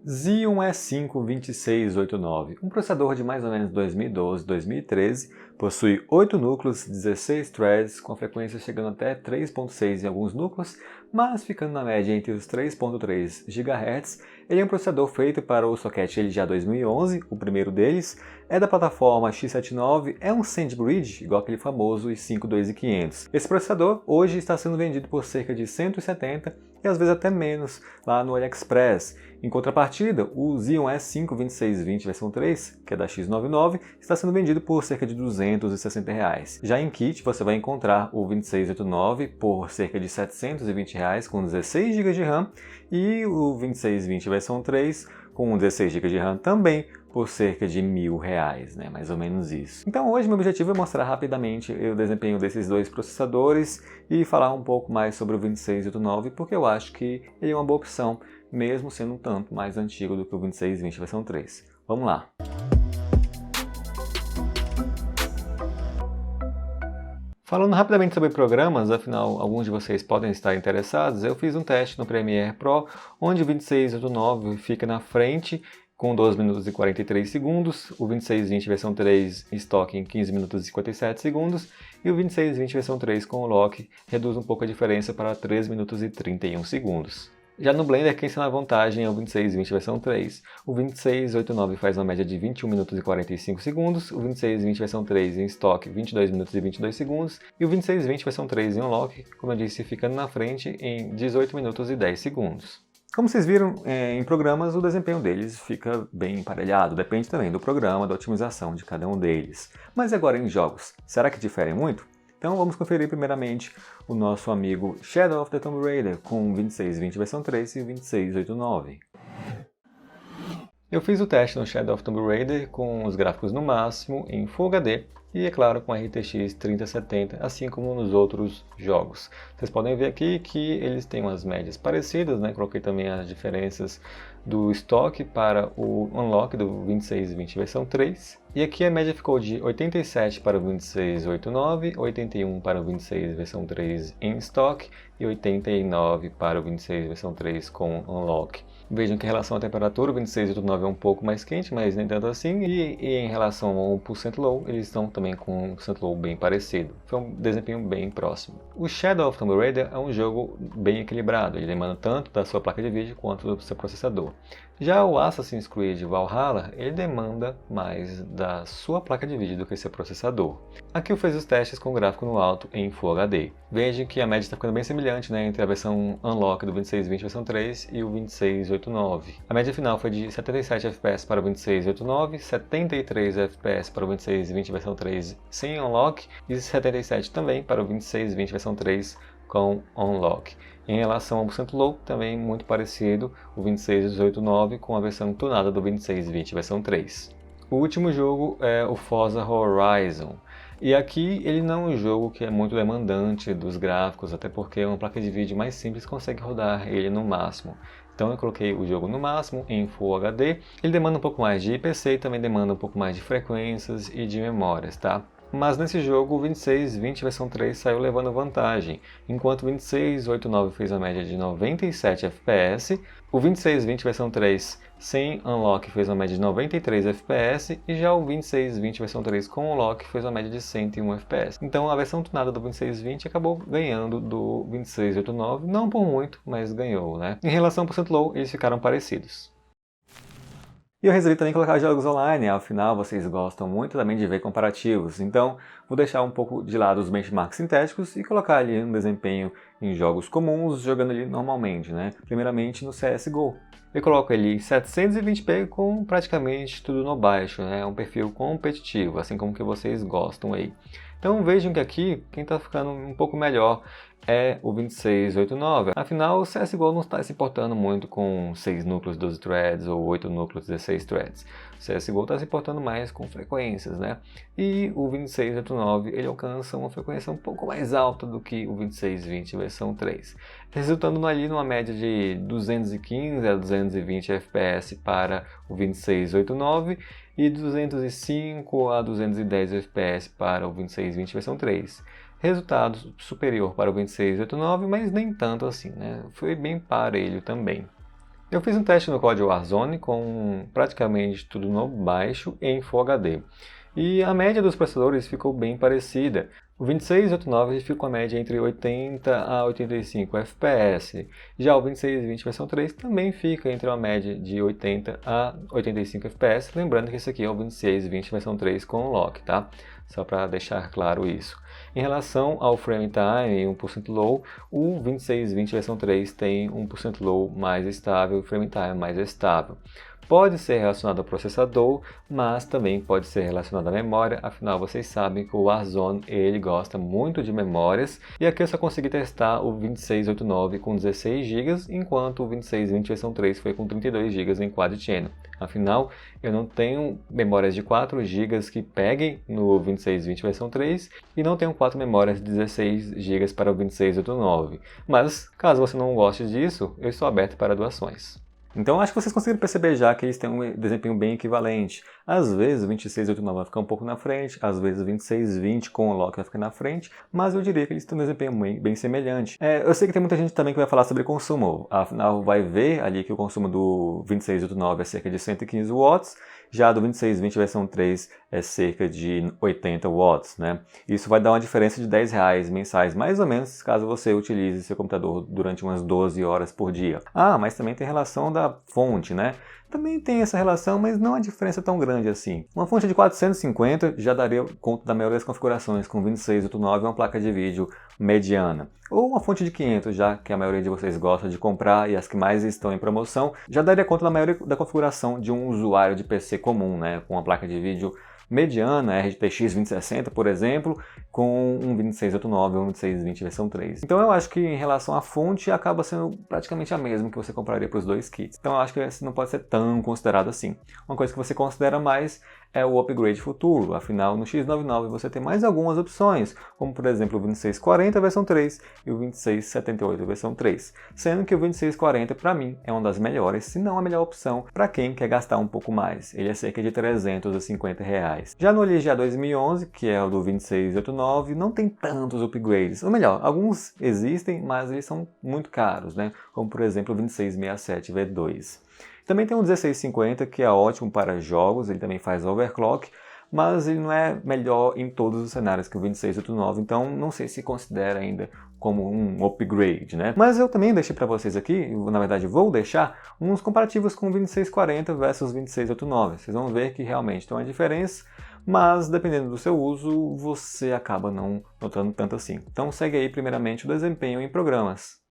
Xeon E5 2689, um processador de mais ou menos 2012-2013, possui 8 núcleos, 16 threads, com frequência chegando até 3.6 em alguns núcleos, mas ficando na média entre os 3.3 GHz. Ele é um processador feito para o socket LGA 2011, o primeiro deles, é da plataforma x79, é um SandBridge, igual aquele famoso i5 2500. Esse processador hoje está sendo vendido por cerca de 170 e às vezes até menos lá no AliExpress. Em contrapartida, o Xeon E5 2620 versão 3, que é da X99, está sendo vendido por cerca de R$ 260. Já em kit você vai encontrar o 2689 por cerca de R$ 720 com 16 GB de RAM e o 2620 versão 3 com 16 GB de RAM também por cerca de R$ 1.000, né? Mais ou menos isso. Então hoje meu objetivo é mostrar rapidamente o desempenho desses dois processadores e falar um pouco mais sobre o 2689, porque eu acho que ele é uma boa opção, mesmo sendo um tanto mais antigo do que o 2620 versão 3. Vamos lá! Falando rapidamente sobre programas, afinal alguns de vocês podem estar interessados, eu fiz um teste no Premiere Pro, onde o 2689 fica na frente com 12 minutos e 43 segundos, o 2620 versão 3 estoque em 15 minutos e 57 segundos e o 2620 versão 3 com o lock reduz um pouco a diferença para 3 minutos e 31 segundos. Já no Blender, quem está na vantagem é o 2620 versão 3. O 2689 faz uma média de 21 minutos e 45 segundos, o 2620 versão 3 em estoque 22 minutos e 22 segundos e o 2620 versão 3 em unlock, como eu disse, ficando na frente em 18 minutos e 10 segundos. Como vocês viram, em programas o desempenho deles fica bem emparelhado, depende também do programa, da otimização de cada um deles. Mas agora em jogos, será que diferem muito? Então vamos conferir primeiramente o nosso amigo Shadow of the Tomb Raider com o 2620 versão 3 e o 2689. Eu fiz o teste no Shadow of the Tomb Raider com os gráficos no máximo em Full HD e, é claro, com RTX 3070, assim como nos outros jogos. Vocês podem ver aqui que eles têm umas médias parecidas, né? Coloquei também as diferenças do estoque para o unlock do 2620 versão 3. E aqui a média ficou de 87 para o 2689, 81 para o 26 versão 3 em estoque e 89 para o 26 versão 3 com unlock. Vejam que em relação à temperatura, o 2689 é um pouco mais quente, mas nem tanto assim. E em relação ao percent low, eles estão também com um percent low bem parecido. Foi um desempenho bem próximo. O Shadow of Tomb Raider é um jogo bem equilibrado. Ele demanda tanto da sua placa de vídeo quanto do seu processador. Já o Assassin's Creed Valhalla, ele demanda mais da sua placa de vídeo do que seu processador. Aqui eu fiz os testes com o gráfico no alto em Full HD. Veja que a média está ficando bem semelhante, né, entre a versão Unlock do 2620 versão 3 e o 2689. A média final foi de 77 FPS para o 2689, 73 FPS para o 2620 versão 3 sem Unlock e 77 também para o 2620 versão 3 com Unlock. Em relação ao percent low, também muito parecido, o 2689 com a versão tunada do 2620 versão 3. O último jogo é o Forza Horizon. E aqui ele não é um jogo que é muito demandante dos gráficos, até porque uma placa de vídeo mais simples consegue rodar ele no máximo. Então eu coloquei o jogo no máximo em Full HD. Ele demanda um pouco mais de IPC e também demanda um pouco mais de frequências e de memórias, tá? Mas nesse jogo o 2620 versão 3 saiu levando vantagem, enquanto o 2689 fez a média de 97 FPS, o 2620 versão 3 sem Unlock fez uma média de 93 FPS e já o 2620 versão 3 com Unlock fez uma média de 101 FPS. Então a versão tunada do 2620 acabou ganhando do 2689, não por muito, mas ganhou, né? Em relação ao percent low, eles ficaram parecidos. E eu resolvi também colocar jogos online, afinal vocês gostam muito também de ver comparativos, então vou deixar um pouco de lado os benchmarks sintéticos e colocar ali um desempenho em jogos comuns, jogando ali normalmente, né? Primeiramente no CSGO. Eu coloco ali 720p com praticamente tudo no baixo, né? É um perfil competitivo, assim como que vocês gostam aí. Então vejam que aqui, quem está ficando um pouco melhor é o 2689. Afinal, o CSGO não está se importando muito com 6 núcleos, 12 threads ou 8 núcleos, 16 threads. O CSGO está se importando mais com frequências, né? E o 2689 ele alcança uma frequência um pouco mais alta do que o 2620 versão 3, resultando ali numa média de 215 a 220 FPS para o 2689 e 205 a 210 FPS para o 2620 versão 3. Resultado superior para o 2689, mas nem tanto assim, né? Foi bem parelho também. Eu fiz um teste no COD Warzone com praticamente tudo no baixo em Full HD. E a média dos processadores ficou bem parecida. O 2689 fica com a média entre 80 a 85 FPS. Já o 2620 versão 3 também fica entre uma média de 80 a 85 FPS. Lembrando que esse aqui é o 2620 versão 3 com lock, tá? Só para deixar claro isso. Em relação ao frame time e 1% low, o 2620 versão 3 tem 1% low mais estável e frame time mais estável. Pode ser relacionado ao processador, mas também pode ser relacionado à memória, afinal vocês sabem que o Warzone ele gosta muito de memórias, e aqui eu só consegui testar o 2689 com 16 GB, enquanto o 2620 versão 3 foi com 32 GB em Quad Channel. Afinal, eu não tenho memórias de 4 GB que peguem no 2620 versão 3 e não tenho 4 memórias de 16 GB para o 2689. Mas, caso você não goste disso, eu estou aberto para doações. Então acho que vocês conseguiram perceber já que eles têm um desempenho bem equivalente. Às vezes o 2689 vai ficar um pouco na frente, às vezes o 2620 com o lock vai ficar na frente, mas eu diria que eles têm um desempenho bem semelhante. Eu sei que tem muita gente também que vai falar sobre consumo, afinal vai ver ali que o consumo do 2689 é cerca de 115 watts, já do 2620 versão 3 é cerca de 80 watts, né? Isso vai dar uma diferença de R$10 mensais, mais ou menos, caso você utilize seu computador durante umas 12 horas por dia. Ah, mas também tem relação da fonte, né? Também tem essa relação, mas não a diferença tão grande assim. Uma fonte de 450 já daria conta da maioria das configurações com 2689 e uma placa de vídeo mediana. Ou uma fonte de 500, já que a maioria de vocês gosta de comprar e as que mais estão em promoção, já daria conta da maioria da configuração de um usuário de PC comum, né? Com uma placa de vídeo mediana, RTX 2060, por exemplo, com um 2689 ou um 2620 versão 3. Então eu acho que em relação à fonte acaba sendo praticamente a mesma que você compraria para os dois kits. Então eu acho que esse não pode ser tão considerado assim. Uma coisa que você considera mais é o upgrade futuro, afinal no X99 você tem mais algumas opções, como por exemplo o 2640 versão 3 e o 2678 versão 3, sendo que o 2640 para mim é uma das melhores, se não a melhor opção para quem quer gastar um pouco mais, ele é cerca de R$350. Já no LGA 2011, que é o do 2689, não tem tantos upgrades, ou melhor, alguns existem, mas eles são muito caros, né? Como por exemplo o 2667 V2. Também tem o 1650, que é ótimo para jogos, ele também faz overclock, mas ele não é melhor em todos os cenários que o 2689, então não sei se considera ainda como um upgrade, né? Mas eu também deixei para vocês aqui, na verdade vou deixar, uns comparativos com o 2640 versus 2689. Vocês vão ver que realmente tem uma diferença, mas dependendo do seu uso, você acaba não notando tanto assim. Então segue aí primeiramente o desempenho em programas.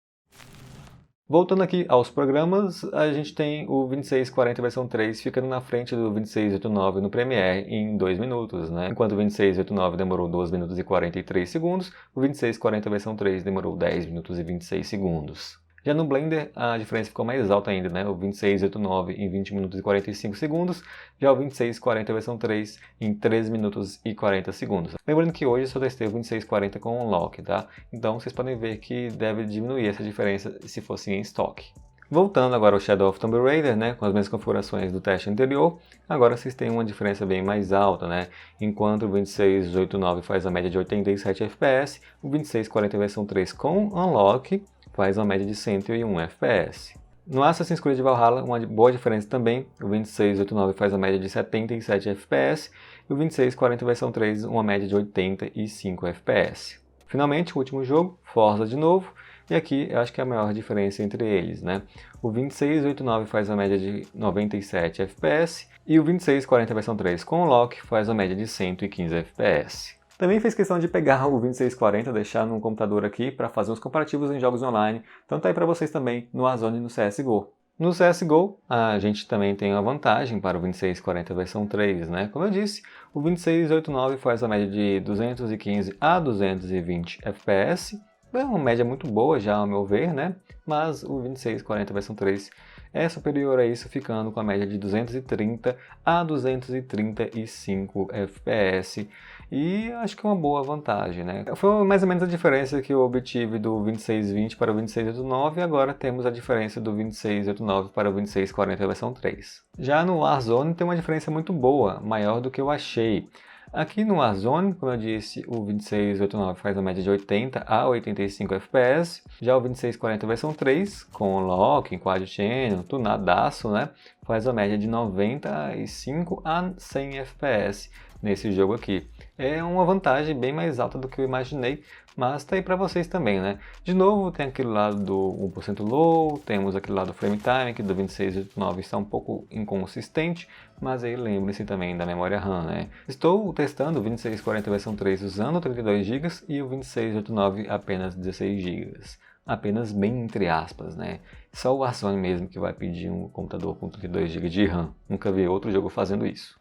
Voltando aqui aos programas, a gente tem o 2640 versão 3 ficando na frente do 2689 no Premiere em 2 minutos, né? Enquanto o 2689 demorou 2 minutos e 43 segundos, o 2640 versão 3 demorou 10 minutos e 26 segundos. Já no Blender, a diferença ficou mais alta ainda, né? O 2689 em 20 minutos e 45 segundos, já o 2640 versão 3 em 3 minutos e 40 segundos. Lembrando que hoje eu só testei o 2640 com Unlock, tá? Então vocês podem ver que deve diminuir essa diferença se fosse em estoque. Voltando agora ao Shadow of Tomb Raider, né, com as mesmas configurações do teste anterior, agora vocês têm uma diferença bem mais alta, né? Enquanto o 2689 faz a média de 87 FPS, o 2640 versão 3 com Unlock faz uma média de 101 FPS. No Assassin's Creed Valhalla, uma boa diferença também, o 2689 faz a média de 77 FPS e o 2640 versão 3 uma média de 85 FPS. Finalmente, o último jogo, Forza de novo, e aqui eu acho que é a maior diferença entre eles, né? O 2689 faz a média de 97 FPS e o 2640 versão 3 com Unlock faz a média de 115 FPS. Também fiz questão de pegar o 2640, deixar no computador aqui para fazer uns comparativos em jogos online, então tá aí para vocês também no Warzone e no CSGO. No CSGO, a gente também tem uma vantagem para o 2640 versão 3, né? Como eu disse, o 2689 faz a média de 215 a 220 FPS, é uma média muito boa já ao meu ver, né? Mas o 2640 versão 3 é superior a isso, ficando com a média de 230 a 235 FPS, e acho que é uma boa vantagem, né? Foi mais ou menos a diferença que eu obtive do 2620 para o 2689 e agora temos a diferença do 2689 para o 2640 versão 3. Já no Warzone tem uma diferença muito boa, maior do que eu achei. Aqui no Warzone, como eu disse, o 2689 faz uma média de 80 a 85 FPS, já o 2640 versão 3, com lock, quad channel, tunadaço, né, faz uma média de 95 a 100 FPS nesse jogo aqui. É uma vantagem bem mais alta do que eu imaginei, mas tá aí para vocês também, né? De novo, tem aquele lado do 1% low, temos aquele lado do frame time, que do 2689 está um pouco inconsistente, mas aí lembre-se também da memória RAM, né? Estou testando o 2640 versão 3 usando 32 GB e o 2689 apenas 16 GB. Apenas bem entre aspas, né? Só o Warzone mesmo que vai pedir um computador com 32 GB de RAM. Nunca vi outro jogo fazendo isso.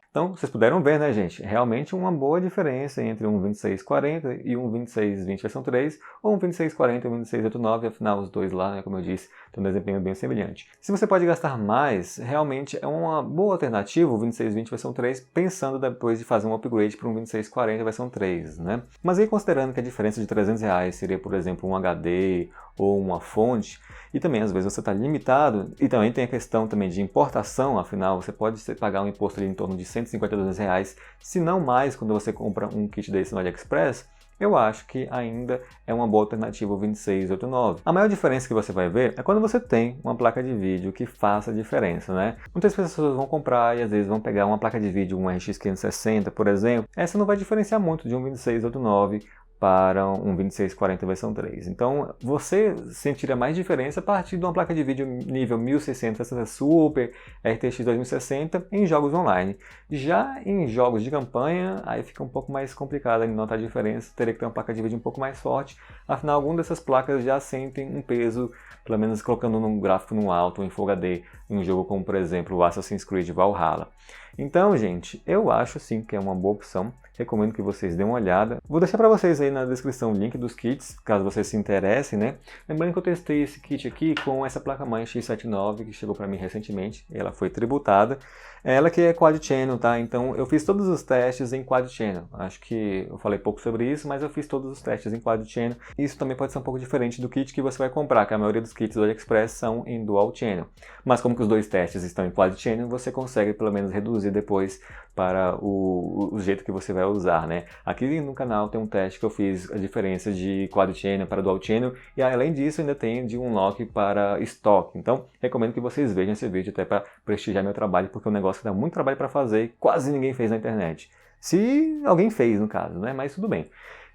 Então, vocês puderam ver, né, gente? Realmente uma boa diferença entre um 2640 e um 2620 versão 3, ou um 2640 e um 2689, afinal os dois lá, né, como eu disse, têm um desempenho bem semelhante. Se você pode gastar mais, realmente é uma boa alternativa o 2620 versão 3, pensando depois de fazer um upgrade para um 2640 versão 3, né? Mas aí considerando que a diferença de R$300 seria, por exemplo, um HD ou uma fonte, e também às vezes você está limitado, e também tem a questão também de importação, afinal você pode pagar um imposto ali em torno de R$152, se não mais quando você compra um kit desse no AliExpress, eu acho que ainda é uma boa alternativa o 2689. A maior diferença que você vai ver é quando você tem uma placa de vídeo que faça diferença, né? Muitas pessoas vão comprar e às vezes vão pegar uma placa de vídeo, um RX 560, por exemplo. Essa não vai diferenciar muito de um 2689 para um 2640 versão 3. Então você sentiria mais diferença a partir de uma placa de vídeo nível 1660 Super, RTX 2060 em jogos online. Já em jogos de campanha, aí fica um pouco mais complicado de notar a diferença, teria que ter uma placa de vídeo um pouco mais forte, afinal algumas dessas placas já sentem um peso, pelo menos colocando um gráfico no alto, em Full HD, em um jogo como por exemplo o Assassin's Creed Valhalla. Então, gente, eu acho sim que é uma boa opção. Recomendo que vocês dêem uma olhada. Vou deixar para vocês aí na descrição o link dos kits, caso vocês se interessem, né? Lembrando que eu testei esse kit aqui com essa placa-mãe X79 que chegou para mim recentemente. Ela foi tributada. Ela que é Quad Channel, tá? Então eu fiz todos os testes em Quad Channel. Acho que eu falei pouco sobre isso, mas eu fiz todos os testes em Quad Channel. Isso também pode ser um pouco diferente do kit que você vai comprar, que a maioria dos kits do AliExpress são em Dual Channel. Mas como que os dois testes estão em Quad Channel, você consegue pelo menos reduzir depois para o jeito que você vai usar, né? Aqui no canal tem um teste que eu fiz a diferença de Quad Channel para Dual Channel e além disso ainda tem de Unlock para Stock. Então recomendo que vocês vejam esse vídeo até para prestigiar meu trabalho, porque é um negócio que dá muito trabalho para fazer e quase ninguém fez na internet. Se alguém fez, no caso, né? Mas tudo bem.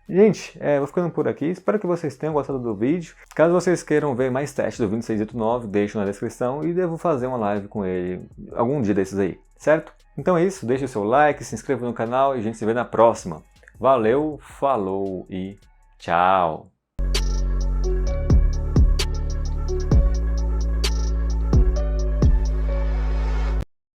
Gente, vou ficando por aqui, espero que vocês tenham gostado do vídeo. Caso vocês queiram ver mais testes do 2689, deixo na descrição e devo fazer uma live com ele algum dia desses aí, certo? Então é isso, deixe o seu like, se inscreva no canal e a gente se vê na próxima. Valeu, falou e tchau!